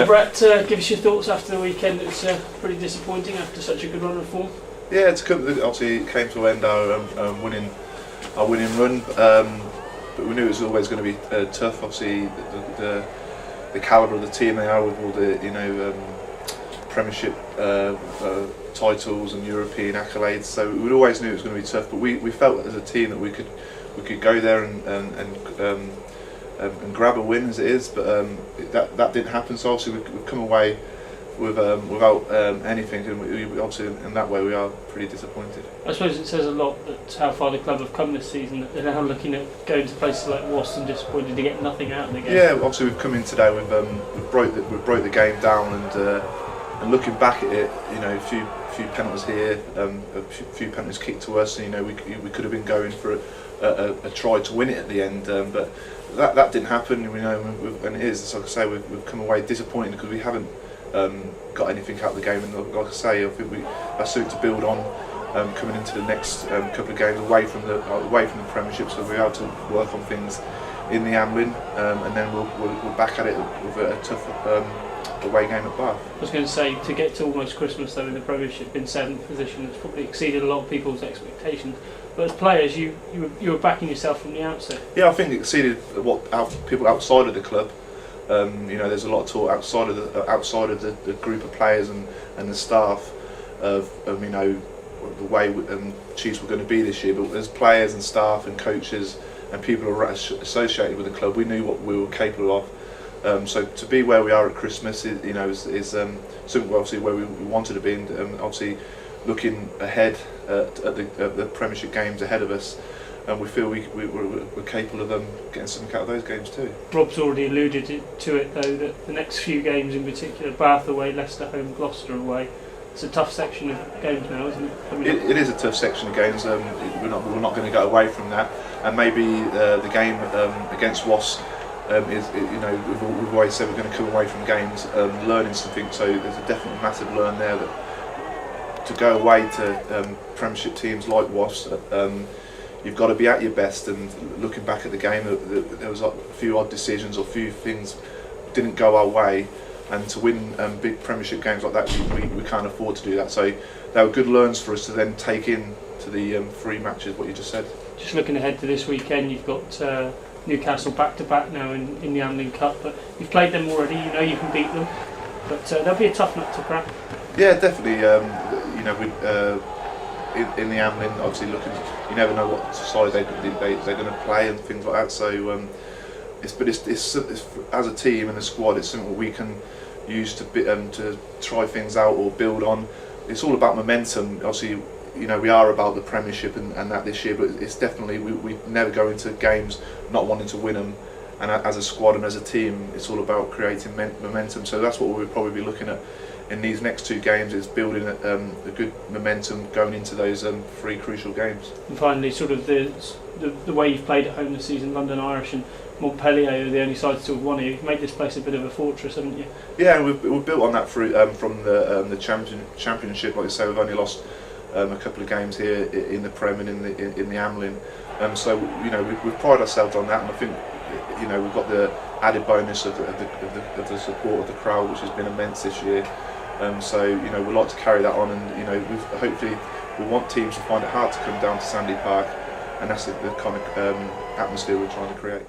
So Brett, give us your thoughts after the weekend. It's pretty disappointing after such a good run of form. Yeah, obviously it came to end our winning run, but we knew it was always going to be tough. Obviously, the calibre of the team they are, with all the Premiership titles and European accolades, so we always knew it was going to be tough. But we felt as a team that we could go there and grab a win as it is, but that didn't happen. So obviously we've come away without anything, and we obviously in that way we are pretty disappointed. I suppose it says a lot that how far the club have come this season, that they're now looking at going to places like Wasps and disappointed to get nothing out of the game. Yeah, obviously we've come in today, we've broke the game down, and looking back at it, a few penalties here, a few penalties kicked to us, and we could have been going for a try to win it at the end, but that didn't happen. And it is, like I say, we've come away disappointed because we haven't got anything out of the game. And like I say, I think that's something to build on coming into the next couple of games away from the Premiership. So we're able to work on things in the Amlin, and then we're back at it with a tough away game at Bath. I was going to say, to get to almost Christmas though in the Premiership in 7th position, it's probably exceeded a lot of people's expectations. But as players, you were backing yourself from the outset. Yeah, I think it exceeded what people outside of the club. There's a lot of talk outside of the group of players and the staff of the way Chiefs were going to be this year. But as players and staff and coaches and people associated with the club, we knew what we were capable of. So to be where we are at Christmas is something obviously where we wanted to be, and obviously looking ahead at the Premiership games ahead of us, and we feel we're capable of getting something out of those games too. Rob's already alluded to it though, that the next few games in particular, Bath away, Leicester home, Gloucester away, it's a tough section of games now, isn't it? It is a tough section of games. We're not going to go away from that, and maybe the game against Wasps we've always said we're going to come away from games learning something. So there's a definite massive learn there, that to go away to Premiership teams like Wasps, you've got to be at your best. And looking back at the game, there was a few odd decisions or a few things didn't go our way, and to win big Premiership games like that, we can't afford to do that. So they were good learns for us to then take in to the 3 matches, what you just said. Just looking ahead to this weekend, you've got Newcastle back-to-back now in the Amlin Cup, but you've played them already, you can beat them, but they'll be a tough nut to crack. Yeah, definitely. In the Amlin, obviously you never know what side they're going to play and things like that. So it's as a team and a squad, it's something we can use to try things out or build on. It's all about momentum. Obviously, we are about the Premiership and that this year, but it's definitely we never go into games not wanting to win them. And as a squad and as a team, it's all about creating momentum. So that's what we'll probably be looking at in these next 2 games, is building a good momentum going into those 3 crucial games. And finally, sort of the way you've played at home this season, London Irish and Montpellier are the only sides to have won here. You've made this place a bit of a fortress, haven't you? Yeah, and we've built on that through from the championship. Like I say, we've only lost a couple of games here in the Prem and in the Amlin. So we pride ourselves on that, and I think we've got the added bonus of the support of the crowd, which has been immense this year. So we'd like to carry that on, and hopefully we want teams to find it hard to come down to Sandy Park, and that's the kind of atmosphere we're trying to create.